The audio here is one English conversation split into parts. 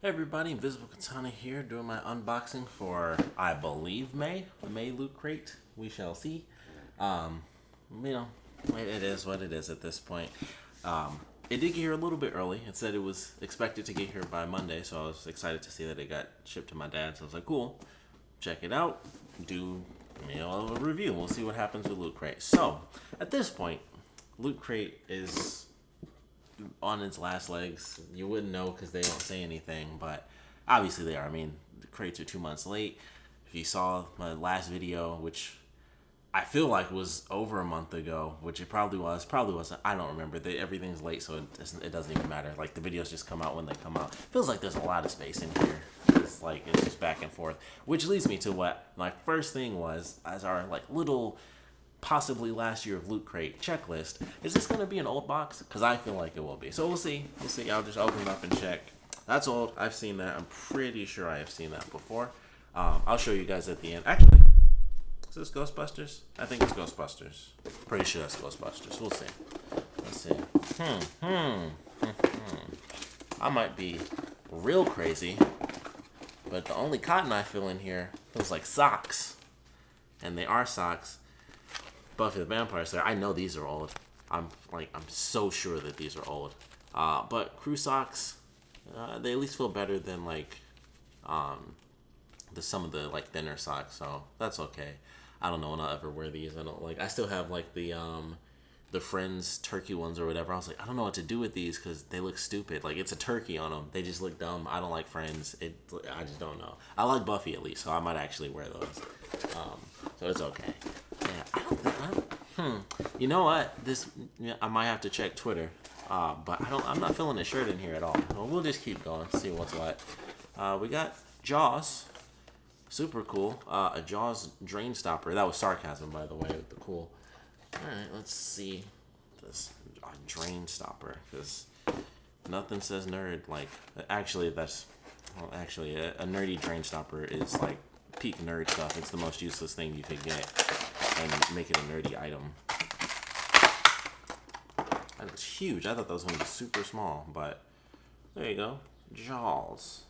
Hey everybody, Invisiblekatana here doing my unboxing for, I believe, May Lootcrate. We shall see. You know, it is what it is at this point. It did get here a little bit early. It said it was expected to get here by Monday, so I was excited to see that it got shipped to my dad. So I was like, cool, check it out, do a review. We'll see what happens with Lootcrate. So, at this point, Lootcrate is on its last legs. You wouldn't know because they don't say anything, but obviously they are. I mean, the crates are 2 months late. If you saw my last video, which I feel like was over a month ago, which it probably wasn't. I don't remember. Everything's late, so it doesn't even matter. Like, the videos just come out when they come out. Feels like there's a lot of space in here. It's just back and forth, which leads me to what my first thing was as our little possibly last year of Lootcrate checklist. Is this going to be an old box? Because I feel like it will be. So we'll see. I'll just open it up and check. That's old. I've seen that. I'm pretty sure I have seen that before. I'll show you guys at the end. Actually, is this Ghostbusters? I think it's Ghostbusters. Pretty sure that's Ghostbusters. We'll see. Let's see. I might be real crazy, but the only cotton I feel in here feels like socks. And they are socks. Buffy the Vampire Slayer. I know these are old. I'm so sure that these are old. But crew socks, they at least feel better than some of the thinner socks. So that's okay. I don't know when I'll ever wear these. I still have the Friends turkey ones or whatever. I was like, I don't know what to do with these because they look stupid. It's a turkey on them. They just look dumb. I don't like Friends. I just don't know. I like Buffy at least, so I might actually wear those. So it's okay. Yeah, You know what? I might have to check Twitter. But I'm not feeling a shirt in here at all. Well, we'll just keep going, see what's what. We got Jaws. Super cool. A Jaws drain stopper. That was sarcasm, by the way, with the cool. Alright, let's see this drain stopper, because nothing says nerd actually a nerdy drain stopper is peak nerd stuff. It's the most useless thing you could get and make it a nerdy item. That was huge. I thought that was going to be super small, but there you go. Jaws.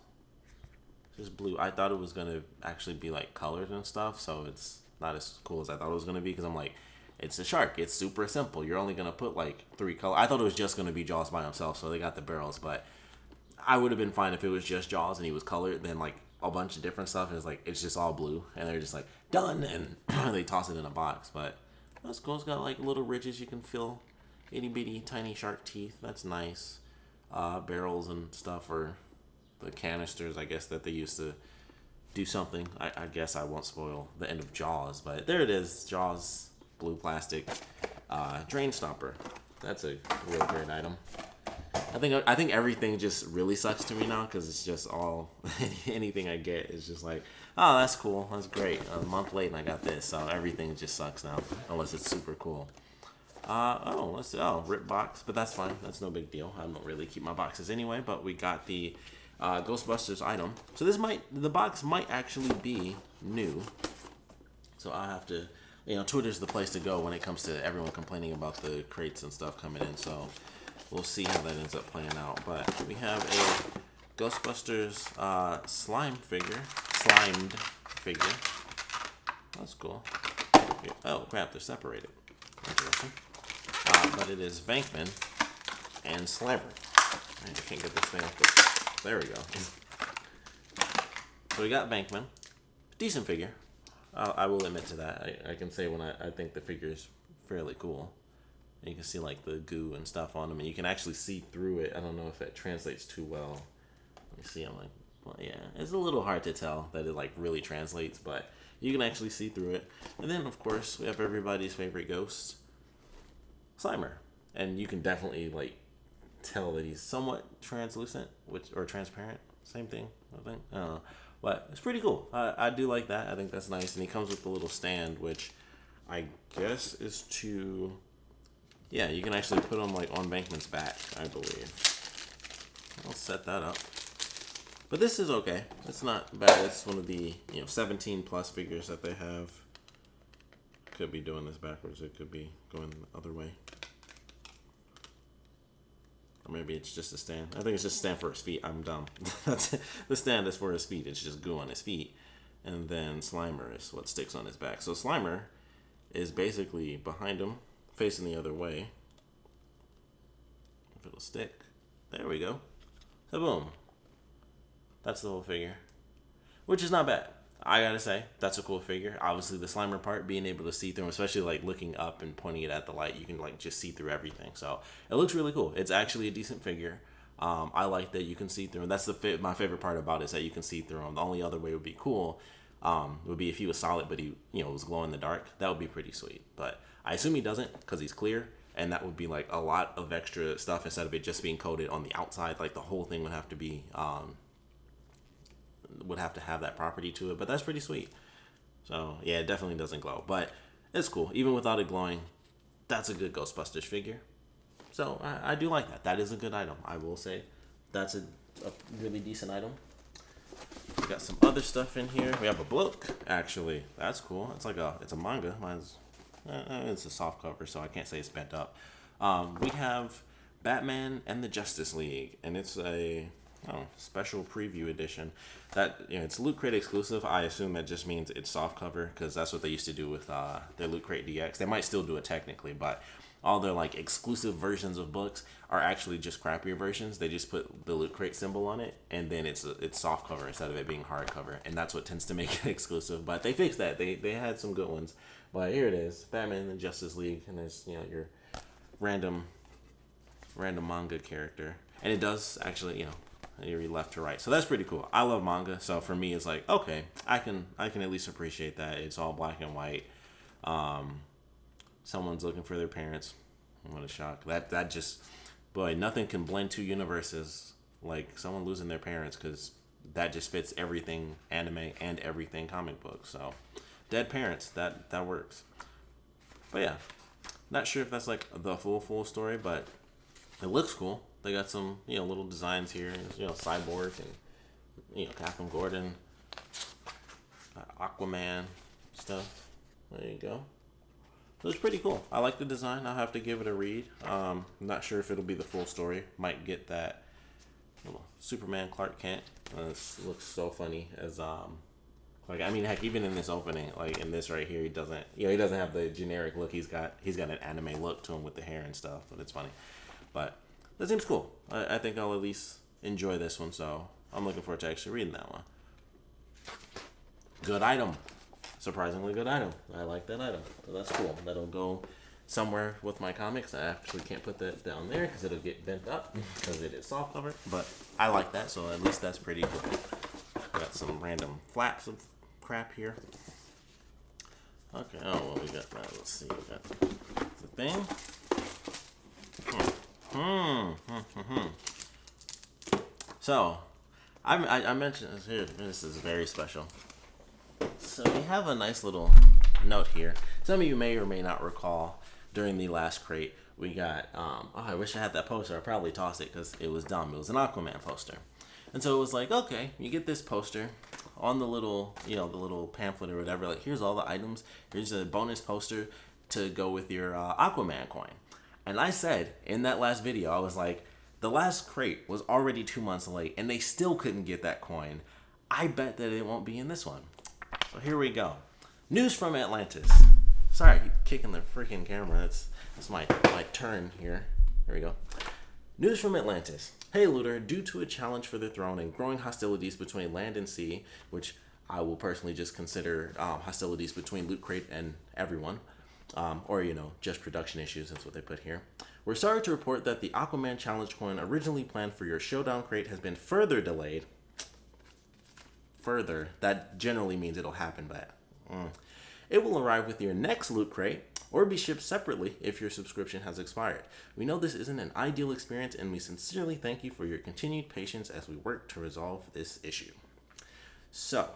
Just blue. I thought it was going to actually be colored and stuff, so it's not as cool as I thought it was going to be, because I'm like, it's a shark. It's super simple. You're only going to put 3 colors. I thought it was just going to be Jaws by himself, so they got the barrels, but I would have been fine if it was just Jaws and he was colored, then a bunch of different stuff, and it's just all blue, and they're just done, and they toss it in a box. But that's cool. It's got little ridges you can fill, itty bitty tiny shark teeth. That's nice. Barrels and stuff, or the canisters, I guess, that they used to do something. I guess I won't spoil the end of Jaws, but there it is. Jaws blue plastic drain stopper. That's a real great item. I think everything just really sucks to me now, because it's just all anything I get is just oh, that's cool, that's great. A month late and I got this, so everything just sucks now unless it's super cool. Let's see. Rip box, but that's fine. That's no big deal. I don't really keep my boxes anyway. But we got the Ghostbusters item. So the box might actually be new. So I'll have to, Twitter's the place to go when it comes to everyone complaining about the crates and stuff coming in. So we'll see how that ends up playing out. But we have a Ghostbusters slimed figure. That's cool. Oh crap, they're separated. Interesting. But it is Venkman and Slimer. I can't get this thing off. There we go. So we got Venkman. Decent figure. I will admit to that. I can say when I think the figure is fairly cool. And you can see the goo and stuff on him, and you can actually see through it. I don't know if that translates too well. Let me see. I'm well, yeah, it's a little hard to tell that it really translates, but you can actually see through it. And then of course we have everybody's favorite ghost, Slimer, and you can definitely tell that he's somewhat translucent, or transparent. Same thing, I think. I don't know. But it's pretty cool. I do like that. I think that's nice. And he comes with the little stand, which I guess is to... Yeah, you can actually put him on Bankman's back, I believe. I'll set that up. But this is okay. It's not bad. It's one of the 17 plus figures that they have. Could be doing this backwards. It could be going the other way. Or maybe it's just a stand. I think it's just a stand for his feet. I'm dumb. That's it. The stand is for his feet. It's just goo on his feet. And then Slimer is what sticks on his back. So Slimer is basically behind him, facing the other way. If it'll stick. There we go. So boom. That's the whole figure. Which is not bad. I gotta say, that's a cool figure. Obviously, the Slimer part, being able to see through him, especially like looking up and pointing it at the light, you can like just see through everything. So it looks really cool. It's actually a decent figure. I like that you can see through him. That's my favorite part about it is that you can see through him. The only other way would be cool would be if he was solid, but he was glow in the dark. That would be pretty sweet. But I assume he doesn't because he's clear, and that would be like a lot of extra stuff instead of it just being coated on the outside. Like the whole thing would have to be. Would have to have that property to it, but that's pretty sweet. So yeah, it definitely doesn't glow, but it's cool. Even without it glowing, that's a good Ghostbusters figure. So I do like that. That is a good item. I will say that's a really decent item. We got some other stuff in here. We have a book, actually. That's cool. It's like it's a manga. Mine's it's a soft cover, so I can't say it's bent up. We have Batman and the Justice League, and it's a special preview edition. That it's Lootcrate exclusive. I assume that just means it's soft cover because that's what they used to do with their Lootcrate DX. They might still do it technically, but all their like exclusive versions of books are actually just crappier versions. They just put the Lootcrate symbol on it, and then it's soft cover instead of it being hardcover, and that's what tends to make it exclusive. But they fixed that. They had some good ones, but here it is, Batman and Justice League, and there's your random manga character, and it does actually you read left to right, so that's pretty cool. I love manga, so for me it's like, okay, I can at least appreciate that. It's all black and white. Someone's looking for their parents. What a shock. That just, boy, nothing can blend two universes like someone losing their parents, because that just fits everything anime and everything comic book. So dead parents, that works. But yeah, not sure if that's like the full story, but it looks cool. They got some, little designs here. Cyborg and, Captain Gordon, Aquaman stuff. There you go. So it's pretty cool. I like the design. I'll have to give it a read. I'm not sure if it'll be the full story. Might get that little Superman Clark Kent. This looks so funny as heck, even in this opening, like in this right here, he doesn't have the generic look. He's got an anime look to him with the hair and stuff, but it's funny. But that seems cool. I think I'll at least enjoy this one, so I'm looking forward to actually reading that one. Good item. Surprisingly good item. I like that item. So that's cool. That'll go somewhere with my comics. I actually can't put that down there because it'll get bent up because it is soft cover. But I like that, so at least that's pretty cool. Got some random flaps of crap here. Okay, we got that. Let's see. We got the thing. So, I mentioned this here. This is very special. So we have a nice little note here. Some of you may or may not recall during the last crate we got. I wish I had that poster. I probably tossed it because it was dumb. It was an Aquaman poster, and so it was like, okay, you get this poster on the little, the little pamphlet or whatever. Like, here's all the items. Here's a bonus poster to go with your Aquaman coin. And I said in that last video, I was like, the last crate was already 2 months late, and they still couldn't get that coin. I bet that it won't be in this one. So here we go. News from Atlantis. Sorry, I keep kicking the freaking camera. That's my turn here. Here we go. News from Atlantis. Hey, Looter, due to a challenge for the throne and growing hostilities between land and sea, which I will personally just consider hostilities between Lootcrate and everyone, or, just production issues, that's what they put here. We're sorry to report that the Aquaman challenge coin originally planned for your showdown crate has been further delayed. Further, that generally means it'll happen, but it will arrive with your next loot crate or be shipped separately if your subscription has expired. We know this isn't an ideal experience, and we sincerely thank you for your continued patience as we work to resolve this issue. So,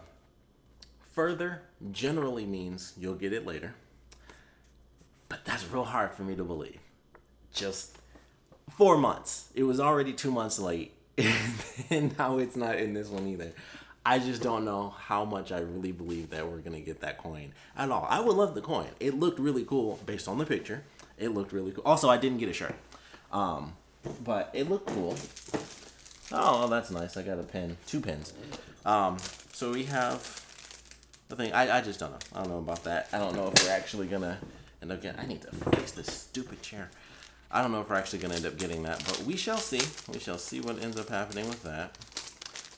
further generally means you'll get it later, but that's real hard for me to believe. Just 4 months. It was already 2 months late, and now it's not in this one either. I just don't know how much I really believe that we're going to get that coin at all. I would love the coin. It looked really cool based on the picture. It looked really cool. Also, I didn't get a shirt. but it looked cool. Oh, that's nice. I got a pin, 2 pins. So we have the thing. I just don't know. I don't know about that. I don't know if we're actually gonna end up getting. I need to fix this stupid chair. I don't know if we're actually gonna end up getting that, but we shall see. We shall see what ends up happening with that.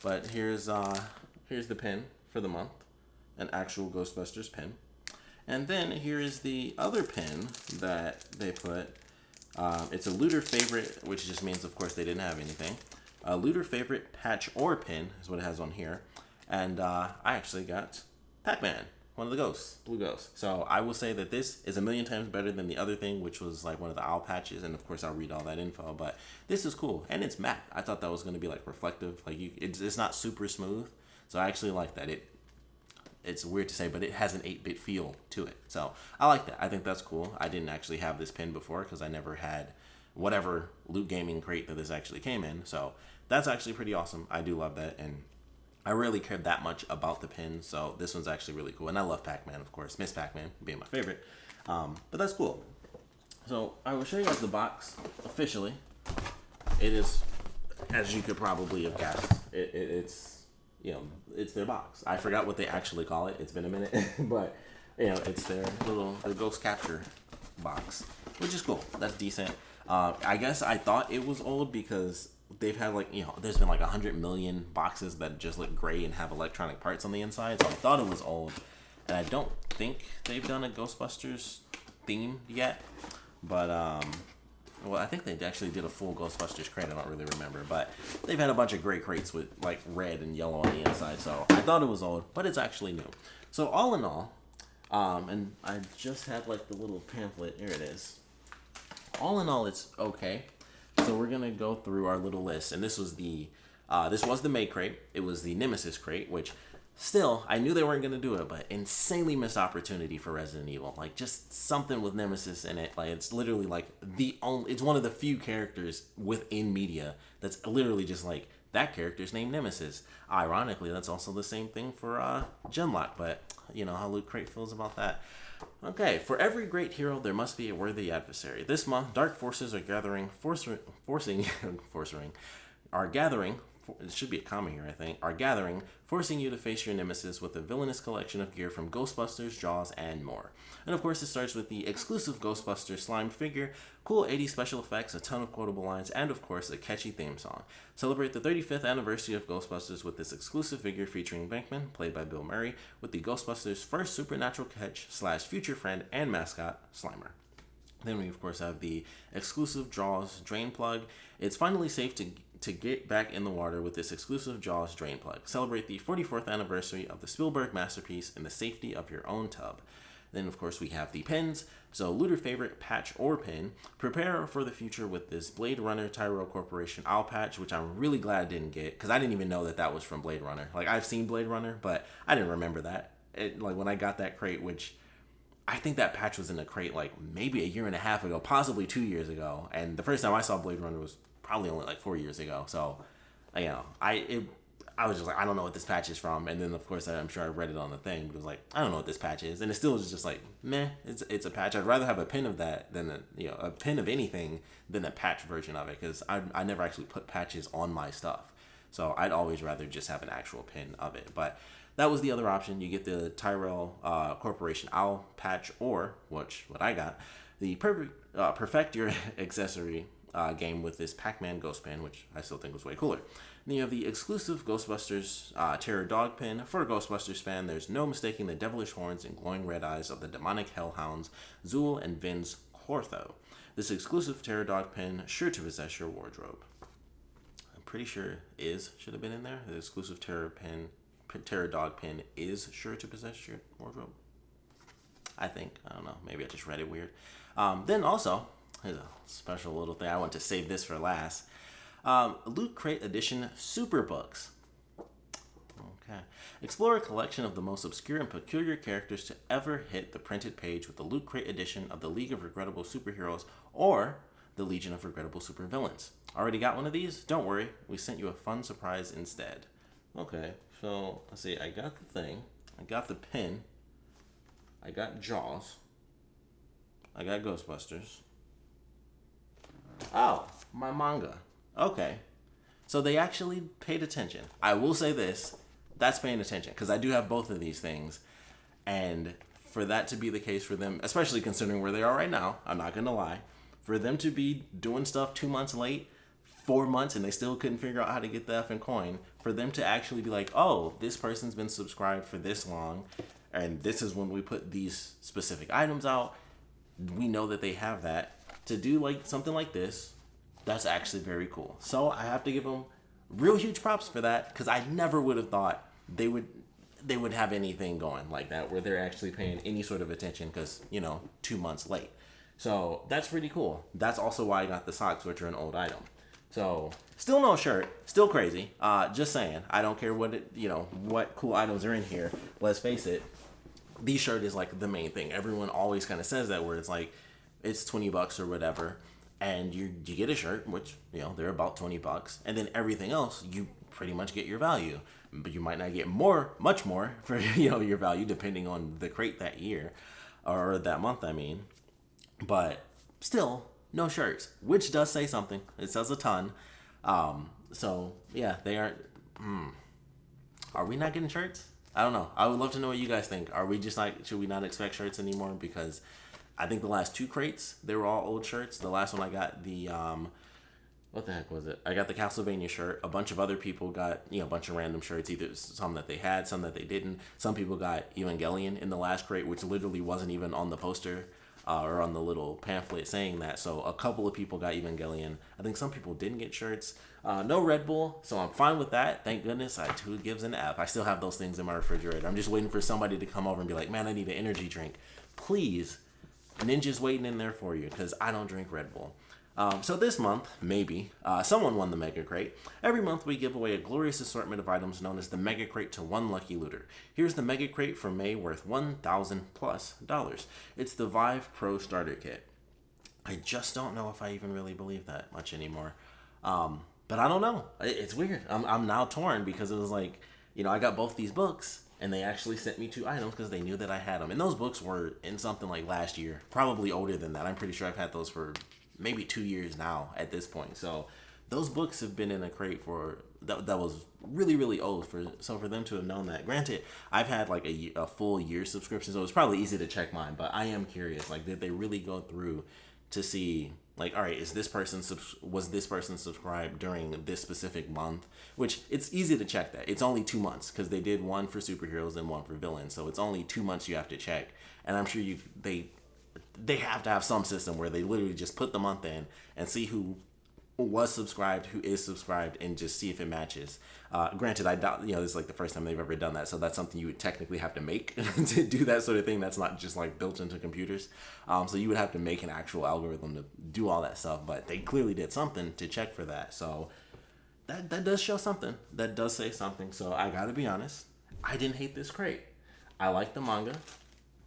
But here's the pin for the month, an actual Ghostbusters pin. And then here is the other pin that they put. It's a looter favorite, which just means, of course, they didn't have anything. A looter favorite patch or pin is what it has on here. And I actually got Pac-Man, one of the ghosts, blue ghosts. So I will say that this is a million times better than the other thing, which was like one of the owl patches. And of course, I'll read all that info. But this is cool, and it's matte. I thought that was going to be like reflective. Like it's not super smooth. So I actually like that. It's weird to say, but it has an 8-bit feel to it. So I like that. I think that's cool. I didn't actually have this pin before because I never had whatever Loot Gaming crate that this actually came in. So that's actually pretty awesome. I do love that. And I really cared that much about the pin. So this one's actually really cool. And I love Pac-Man, of course. Miss Pac-Man being my favorite. But that's cool. So I will show you guys the box officially. It is, as you could probably have guessed, it's... You know, it's their box. I forgot what they actually call it. It's been a minute, but you know, it's their ghost capture box, which is cool. That's decent. I guess I thought it was old because they've had like, you know, there's been like 100 million boxes that just look gray and have electronic parts on the inside. So I thought it was old, and I don't think they've done a Ghostbusters theme yet. But well, I think they actually did a full Ghostbusters crate. I don't really remember. But they've had a bunch of gray crates with, like, red and yellow on the inside. So I thought it was old, but it's actually new. So all in all, and I just had, like, the little pamphlet. Here it is. All in all, it's okay. So we're going to go through our little list. And this was the May crate. It was the Nemesis crate, which... Still, I knew they weren't going to do it, but insanely missed opportunity for Resident Evil. Like, just something with Nemesis in it. Like, it's literally, like, it's one of the few characters within media that's literally just, like, that character's named Nemesis. Ironically, that's also the same thing for Genlock, but you know how Lootcrate feels about that. Okay, for every great hero, there must be a worthy adversary. This month, dark forces are gathering, it should be a comma here, I think, are gathering, forcing you to face your nemesis with a villainous collection of gear from Ghostbusters, Jaws, and more. And of course, it starts with the exclusive Ghostbusters slimed figure, cool 80s special effects, a ton of quotable lines, and of course, a catchy theme song. Celebrate the 35th anniversary of Ghostbusters with this exclusive figure featuring Bankman, played by Bill Murray, with the Ghostbusters' first supernatural catch / future friend and mascot, Slimer. Then we, of course, have the exclusive Jaws drain plug. It's finally safe to get back in the water with this exclusive Jaws drain plug. Celebrate the 44th anniversary of the Spielberg masterpiece in the safety of your own tub. Then, of course, we have the pins. So, looter favorite patch or pin. Prepare for the future with this Blade Runner Tyrell Corporation owl patch, which I'm really glad I didn't get, because I didn't even know that was from Blade Runner. Like, I've seen Blade Runner, but I didn't remember that. Like, when I got that crate, which... I think that patch was in a crate like maybe a year and a half ago, possibly 2 years ago. And the first time I saw Blade Runner was probably only like 4 years ago. So, you know, I was just like, I don't know what this patch is from. And then, of course, I'm sure I read it on the thing. But it was like, I don't know what this patch is. And it still was just like, meh, it's a patch. I'd rather have a pin of that than a pin of anything than a patch version of it. Because I never actually put patches on my stuff. So I'd always rather just have an actual pin of it. But... that was the other option. You get the Tyrell Corporation Owl patch, or what I got, the Perfect Your Accessory game with this Pac-Man Ghost Pin, which I still think was way cooler. Then you have the exclusive Ghostbusters Terror Dog Pin. For a Ghostbusters fan, there's no mistaking the devilish horns and glowing red eyes of the demonic hellhounds, Zool and Vince Clortho. This exclusive Terror Dog Pin, sure to possess your wardrobe. I'm pretty sure should have been in there. The exclusive Terror Dog Pin is sure to possess your wardrobe. I think. I don't know. Maybe I just read it weird. Then also, here's a special little thing. I want to save this for last. Loot Crate Edition Super Books. Okay. Explore a collection of the most obscure and peculiar characters to ever hit the printed page with the Loot Crate Edition of the League of Regrettable Superheroes or the Legion of Regrettable Supervillains. Already got one of these? Don't worry. We sent you a fun surprise instead. Okay. So, let's see, I got the thing, I got the pin, I got Jaws, I got Ghostbusters. Oh, my manga. Okay. So they actually paid attention. I will say this. That's paying attention. Because I do have both of these things. And for that to be the case for them, especially considering where they are right now, I'm not going to lie. For them to be doing stuff 2 months late, 4 months, and they still couldn't figure out how to get the effing coin. For them to actually be like, oh, this person's been subscribed for this long. And this is when we put these specific items out. We know that they have that. To do like something like this, that's actually very cool. So I have to give them real huge props for that, because I never would have thought they would have anything going like that where they're actually paying any sort of attention because, 2 months late. So that's pretty cool. That's also why I got the socks, which are an old item. So still no shirt, still crazy. Just saying, I don't care what cool items are in here. Let's face it, the shirt is like the main thing. Everyone always kind of says that, where it's like it's $20 or whatever, and you get a shirt, which they're about $20, and then everything else you pretty much get your value, but you might not get much more for your value depending on the crate that year or that month. I mean, but still no shirts, which does say something. It says a ton. So yeah, they aren't. Are we not getting shirts? I don't know. I would love to know what you guys think. Are we just like, should we not expect shirts anymore? Because I think the last 2 crates, they were all old shirts. The last one I got the, what the heck was it? I got the Castlevania shirt. A bunch of other people got, a bunch of random shirts, either some that they had, some that they didn't. Some people got Evangelion in the last crate, which literally wasn't even on the poster or on the little pamphlet saying that. So a couple of people got Evangelion. I think some people didn't get shirts. No Red Bull, so I'm fine with that. Thank goodness. Who gives an F? I still have those things in my refrigerator. I'm just waiting for somebody to come over and be like, man, I need an energy drink. Please. Ninja's waiting in there for you, because I don't drink Red Bull. So this month, maybe, someone won the Mega Crate. Every month we give away a glorious assortment of items known as the Mega Crate to one lucky looter. Here's the Mega Crate for May, worth $1,000+. It's the Vive Pro Starter Kit. I just don't know if I even really believe that much anymore. But I don't know. It's weird. I'm now torn, because it was like, I got both these books, and they actually sent me 2 items because they knew that I had them. And those books were in something like last year, probably older than that. I'm pretty sure I've had those for maybe 2 years now at this point. So those books have been in a crate for that was really, really old. So for them to have known that, granted, I've had like a full year subscription, so it's probably easy to check mine. But I am curious, like, did they really go through to see, like, all right, was this person subscribed during this specific month? Which, it's easy to check that. It's only 2 months, because they did one for superheroes and one for villains. So it's only 2 months you have to check. And I'm sure they have to have some system where they literally just put the month in and see who was subscribed, who is subscribed, and just see if it matches. Granted, I doubt, this is like the first time they've ever done that, so that's something you would technically have to make to do that sort of thing. That's not just like built into computers. So you would have to make an actual algorithm to do all that stuff, but they clearly did something to check for that. So that does show something. That does say something. So I gotta be honest, I didn't hate this crate. I like the manga,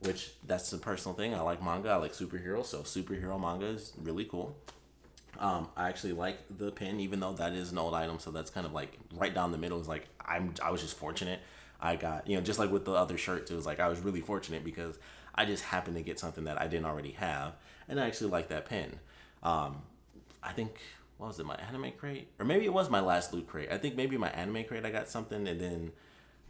which that's a personal thing. I like manga. I like superheroes, so superhero manga is really cool. I actually like the pin, even though that is an old item, so that's kind of like right down the middle. Is like I was just fortunate. I got, just like with the other shirts, it was like I was really fortunate because I just happened to get something that I didn't already have, and I actually like that pin. I think, what was it, my anime crate? Or maybe it was my last loot crate. I think maybe my anime crate I got something, and then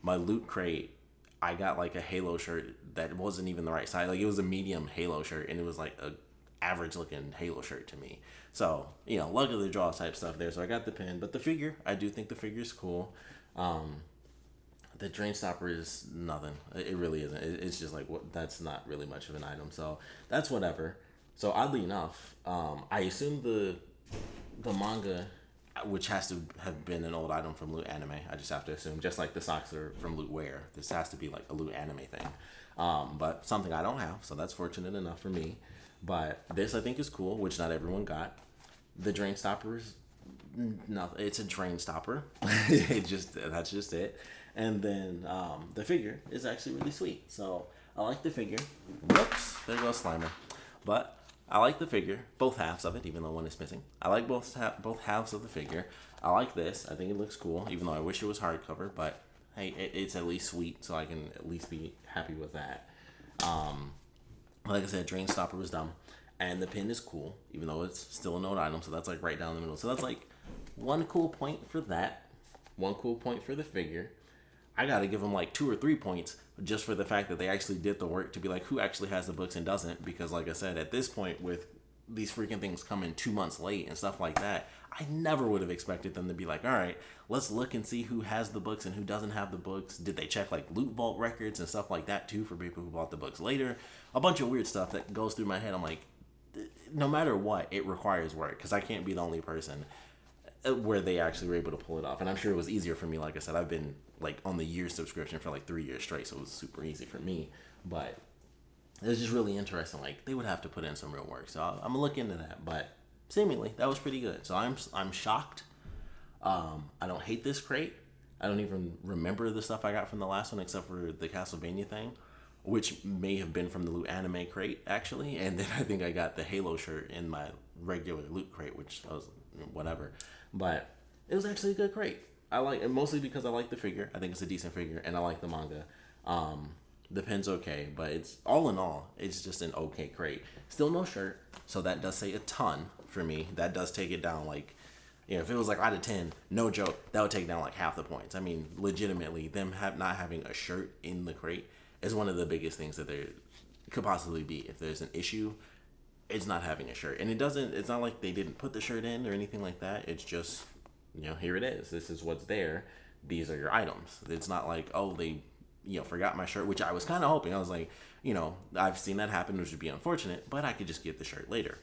my loot crate I got like a Halo shirt that wasn't even the right size. Like, it was a medium Halo shirt, and it was like a average looking Halo shirt to me. So, luck of the draw type stuff there. So I got the pin, but the figure, I do think the figure is cool. The drain stopper is nothing. It really isn't. It's just like, that's not really much of an item. So that's whatever. So oddly enough, I assume the manga, which has to have been an old item from Loot Anime. I just have to assume, just like the socks are from Loot Wear. This has to be like a Loot Anime thing. But something I don't have, so that's fortunate enough for me. But this I think is cool, which not everyone got. The drain stopper is nothing. It's a drain stopper. That's just it. And then the figure is actually really sweet. So I like the figure. Whoops, there goes Slimer. But I like the figure, both halves of it, even though one is missing. I like both halves of the figure. I like this. I think it looks cool, even though I wish it was hardcover. But hey, it's at least sweet, so I can at least be happy with that. Like I said, drain stopper was dumb. And the pin is cool, even though it's still a note item. So that's like right down the middle. So that's like one cool point for that. One cool point for the figure. I gotta give them like 2 or 3 points just for the fact that they actually did the work to be like who actually has the books and doesn't. Because like I said, at this point with these freaking things coming 2 months late and stuff like that, I never would have expected them to be like, all right, let's look and see who has the books and who doesn't have the books. Did they check like loot vault records and stuff like that too for people who bought the books later? A bunch of weird stuff that goes through my head. I'm like, no matter what, it requires work because I can't be the only person where they actually were able to pull it off. And I'm sure it was easier for me. Like I said, I've been like on the year subscription for like 3 years straight, so it was super easy for me. But it was just really interesting. Like they would have to put in some real work, so I'm gonna look into that. But seemingly that was pretty good. So I'm shocked. I don't hate this crate. I don't even remember the stuff I got from the last one except for the Castlevania thing, which may have been from the Loot Anime crate actually. And then I think I got the Halo shirt in my regular Loot crate, which was whatever. But it was actually a good crate. I like it mostly because I like the figure. I think it's a decent figure, and I like the manga. The pin's okay, but it's all in all, it's just an okay crate. Still no shirt, so that does say a ton for me. That does take it down. Like, you know, if it was like out of 10, no joke, that would take down like half the points. I mean, legitimately, them not having a shirt in the crate is one of the biggest things that there could possibly be. If there's an issue, it's not having a shirt, and it's not like they didn't put the shirt in or anything like that. It's just, you know, here it is. This is what's there. These are your items. It's not like, oh, they, you know, forgot my shirt, which I was kind of hoping. I was like, you know, I've seen that happen, which would be unfortunate, but I could just get the shirt later.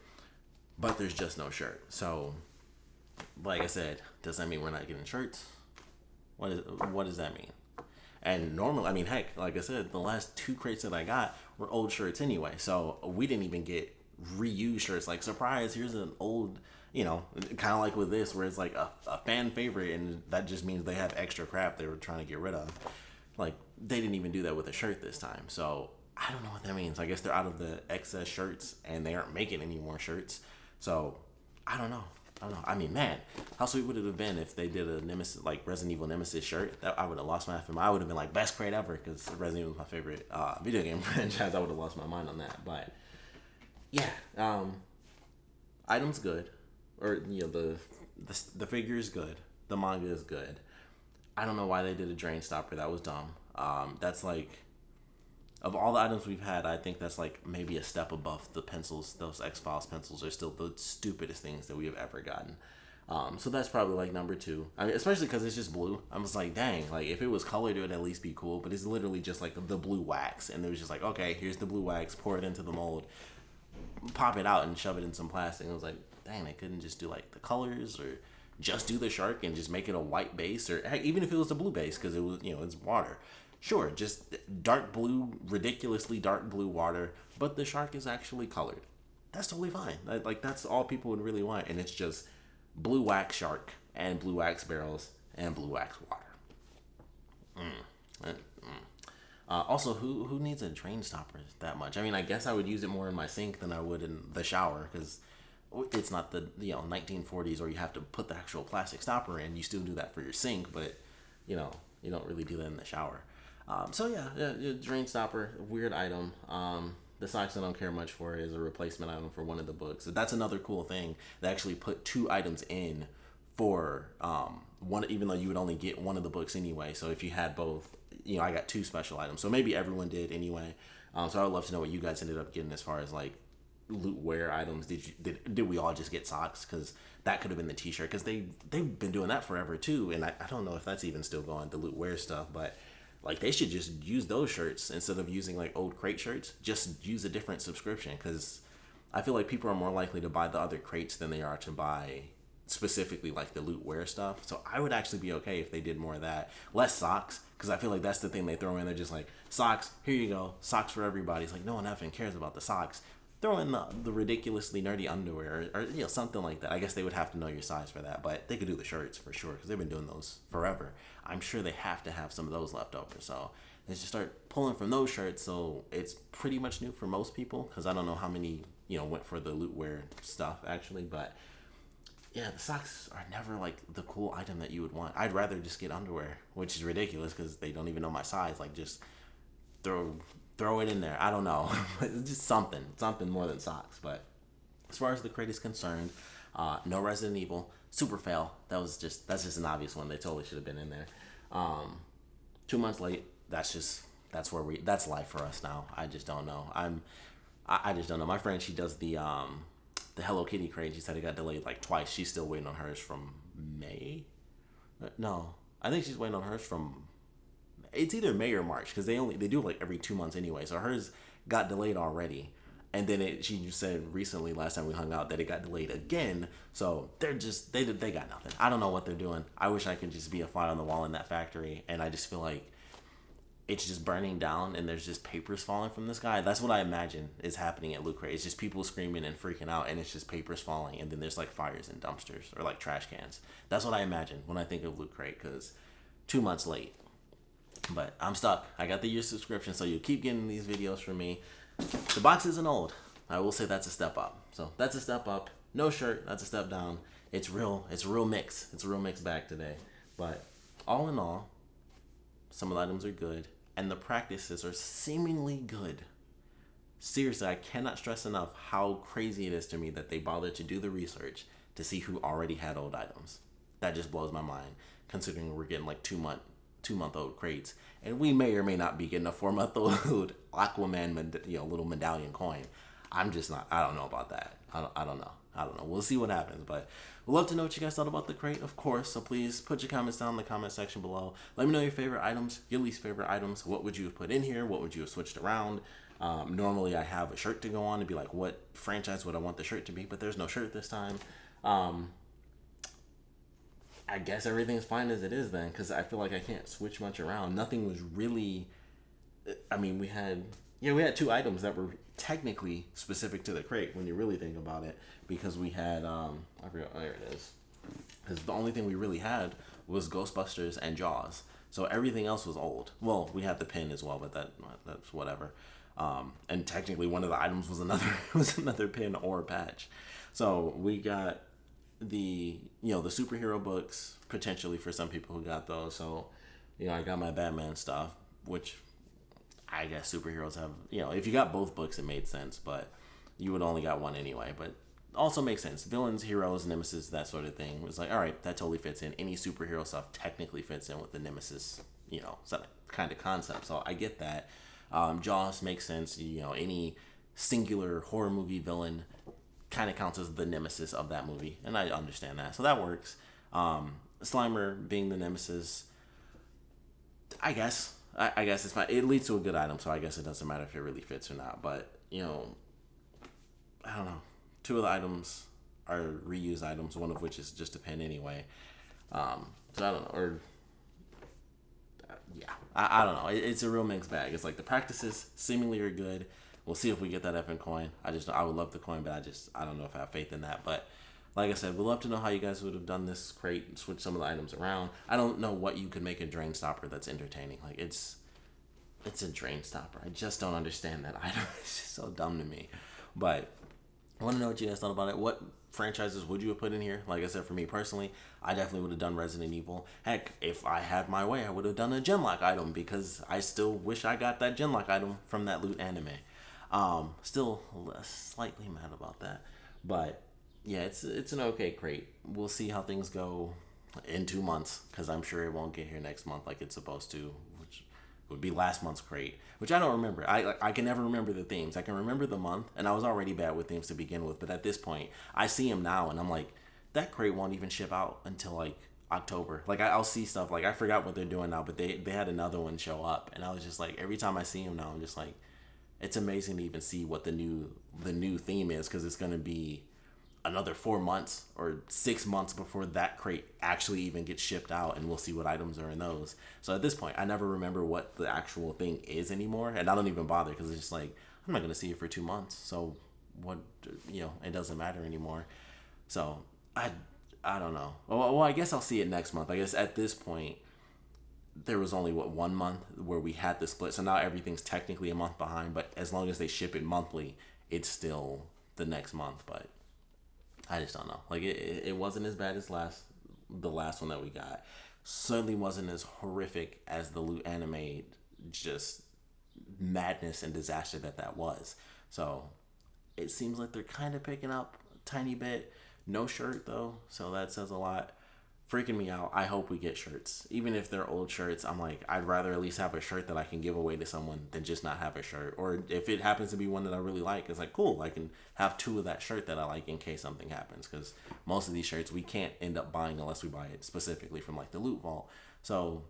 But there's just no shirt. So, like I said, does that mean we're not getting shirts? What does that mean? And normally, I mean, heck, like I said, the last 2 crates that I got were old shirts anyway. So we didn't even get reused shirts. Like, surprise, here's an old, you know, kind of like with this, where it's like a fan favorite, and that just means they have extra crap they were trying to get rid of. Like, they didn't even do that with a shirt this time. So I don't know what that means. I guess they're out of the excess shirts and they aren't making any more shirts. So I don't know. I mean, man, how sweet would it have been if they did a Nemesis, like Resident Evil Nemesis shirt? That I would have lost my FM. I would have been like, best crate ever, because Resident Evil was my favorite video game franchise. I would have lost my mind on that. But yeah, item's good, or you know, the figure is good. The manga is good. I don't know why they did a drain stopper. That was dumb. That's like, of all the items we've had, I think that's like maybe a step above the pencils. Those X-Files pencils are still the stupidest things that we have ever gotten. So that's probably like number 2. I mean, especially because it's just blue. I was like, dang, like if it was colored, it would at least be cool. But it's literally just like the blue wax. And it was just like, okay, here's the blue wax, pour it into the mold, pop it out and shove it in some plastic. And I was like, dang, they couldn't just do like the colors or just do the shark and just make it a white base, or heck, even if it was a blue base, because it was, you know, it's water. Sure, just dark blue, ridiculously dark blue water, but the shark is actually colored. That's totally fine. Like, that's all people would really want, and it's just blue wax shark and blue wax barrels and blue wax water. Also, who needs a drain stopper that much? I mean, I guess I would use it more in my sink than I would in the shower, because it's not the 1940s where you have to put the actual plastic stopper in. You still do that for your sink, but you don't really do that in the shower. So yeah, drain stopper, weird item. The socks I don't care much for is a replacement item for one of the books. So that's another cool thing. They actually put 2 items in for one, even though you would only get one of the books anyway. So if you had both, I got 2 special items. So maybe everyone did anyway. So I would love to know what you guys ended up getting as far as like loot wear items. Did we all just get socks? Because that could have been the t-shirt, because they've been doing that forever too, and I don't know if that's even still going, the loot wear stuff. But like, they should just use those shirts instead of using like old crate shirts. Just use a different subscription, because I feel like people are more likely to buy the other crates than they are to buy specifically like the loot wear stuff. So I would actually be okay if they did more of that. Less socks, because I feel like that's the thing they throw in. They're just like, socks, here you go, socks for everybody. It's like, no one effing cares about the socks. Throw in the ridiculously nerdy underwear, or something like that. I guess they would have to know your size for that, but they could do the shirts for sure, because they've been doing those forever. I'm sure they have to have some of those left over, so they just start pulling from those shirts. So it's pretty much new for most people, because I don't know how many went for the loot wear stuff actually. But yeah, the socks are never like the cool item that you would want. I'd rather just get underwear, which is ridiculous because they don't even know my size. Like, just throw it in there. I don't know. It's just something more than socks. But As far as the crate is concerned, no Resident Evil, super fail. That's just an obvious one. They totally should have been in there. 2 months late. That's life for us now. I just don't know. I just don't know. My friend, she does the Hello Kitty crate. She said it got delayed like twice. She's still waiting on hers from May. No, I think she's waiting on hers from. It's either May or March because they do like every 2 months anyway. So hers got delayed already, and then she said recently last time we hung out that it got delayed again. So they're just they got nothing. I don't know what they're doing. I wish I could just be a fly on the wall in that factory, and I just feel like it's just burning down and there's just papers falling from the sky. That's what I imagine is happening at Lootcrate. It's just people screaming and freaking out, and it's just papers falling, and then there's like fires in dumpsters or like trash cans. That's what I imagine when I think of Lootcrate, because 2 months late. But I'm stuck. I got the year subscription, so you'll keep getting these videos from me. The box isn't old. I will say that's a step up. So that's a step up. No shirt, that's a step down. It's a real mix. It's a real mixed bag today. But all in all, some of the items are good, and the practices are seemingly good. Seriously, I cannot stress enough how crazy it is to me that they bothered to do the research to see who already had old items. That just blows my mind, considering we're getting like 2-month-old crates, and we may or may not be getting a 4-month-old Aquaman, little medallion coin. I'm just not. I don't know about that. I don't know. We'll see what happens, but we'd love to know what you guys thought about the crate, of course. So please put your comments down in the comment section below. Let me know your favorite items, your least favorite items. What would you have put in here? What would you have switched around? Normally I have a shirt to go on to be like, what franchise would I want the shirt to be? But there's no shirt this time. I guess everything's fine as it is then, because I feel like I can't switch much around. Nothing was really. I mean, we had 2 items that were technically specific to the crate when you really think about it, because we had I forgot, there it is, because the only thing we really had was Ghostbusters and Jaws. So everything else was old. Well, we had the pin as well, but that's whatever. And technically one of the items was another pin or patch. So we got the superhero books potentially for some people who got those. So I got my Batman stuff, which I guess superheroes have, if you got both books, it made sense, but you would only got one anyway. But also makes sense. Villains, heroes, Nemesis, that sort of thing. It was like, all right, that totally fits in. Any superhero stuff technically fits in with the Nemesis, kind of concept. So I get that. Jaws makes sense. Any singular horror movie villain kind of counts as the Nemesis of that movie, and I understand that. So that works. Slimer being the Nemesis, I guess it's fine. It leads to a good item, so I guess it doesn't matter if it really fits or not. But I don't know. 2 of the items are reused items, one of which is just a pin anyway. So I don't know. Or yeah, I don't know. It's a real mixed bag. It's like the practices seemingly are good. We'll see if we get that effing coin. I would love the coin, but I don't know if I have faith in that. But like I said, we'd love to know how you guys would have done this crate and switch some of the items around. I don't know what you could make a drain stopper that's entertaining. Like it's a drain stopper. I just don't understand that item. It's just so dumb to me. But I want to know what you guys thought about it. What franchises would you have put in here? Like I said, for me personally, I definitely would have done Resident Evil. Heck, if I had my way, I would have done a Genlock item, because I still wish I got that Genlock item from that Loot anime. Still slightly mad about that, but yeah, it's an okay crate. We'll see how things go in 2 months, because I'm sure it won't get here next month like it's supposed to, which would be last month's crate, which I don't remember. I can never remember the themes. I can remember the month, and I was already bad with themes to begin with, but at this point, I see them now, and I'm like, that crate won't even ship out until like October. Like I'll see stuff, like I forgot what they're doing now, but they had another one show up, and I was just like, every time I see them now, I'm just like, it's amazing to even see what the new theme is, because it's going to be another 4 months or 6 months before that crate actually even gets shipped out, and we'll see what items are in those. So at this point, I never remember what the actual thing is anymore, and I don't even bother, because it's just like, I'm not going to see it for 2 months, so what, it doesn't matter anymore. So I don't know. Well, I guess I'll see it next month. I guess at this point, there was only 1 month where we had the split, so now everything's technically a month behind, but as long as they ship it monthly, it's still the next month. But I just don't know. Like it wasn't as bad as the last one that we got. Certainly wasn't as horrific as the Loot anime, just madness and disaster that was. So it seems like they're kind of picking up tiny bit. No shirt though, so that says a lot. Freaking me out. I hope we get shirts. Even if they're old shirts, I'm like, I'd rather at least have a shirt that I can give away to someone than just not have a shirt. Or if it happens to be one that I really like, it's like, cool, I can have two of that shirt that I like in case something happens. Because most of these shirts we can't end up buying unless we buy it specifically from like the loot vault. So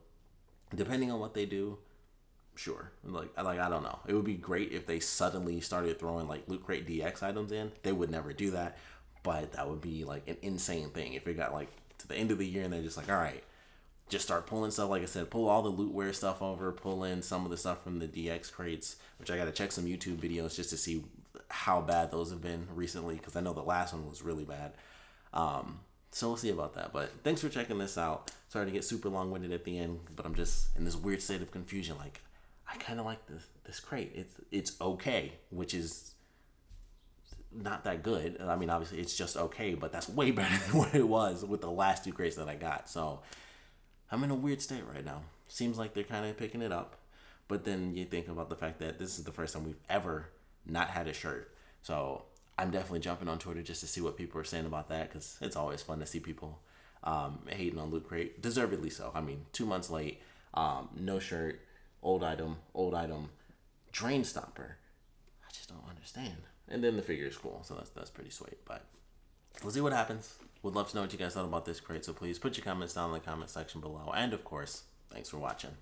depending on what they do, sure. Like I don't know. It would be great if they suddenly started throwing like Lootcrate DX items in. They would never do that, but that would be like an insane thing if it got like to the end of the year and they're just like, all right, just start pulling stuff. Like I said, pull all the lootware stuff over, pull in some of the stuff from the DX crates, which I got to check some YouTube videos just to see how bad those have been recently, because I know the last one was really bad. So we'll see about that. But thanks for checking this out. Sorry to get super long-winded at the end, but I'm just in this weird state of confusion. Like, I kind of like this crate. It's okay, which is not that good. I mean, obviously it's just okay, but that's way better than what it was with the last two crates that I got. So I'm in a weird state right now. Seems like they're kind of picking it up, but then you think about the fact that this is the first time we've ever not had a shirt. So I'm definitely jumping on Twitter just to see what people are saying about that, because it's always fun to see people hating on Loot Crate. Deservedly so. I mean, 2 months late, no shirt, old item, drain stopper. I just don't understand. And then the figure is cool, so that's pretty sweet. But we'll see what happens. Would love to know what you guys thought about this crate, so please put your comments down in the comment section below. And of course, thanks for watching.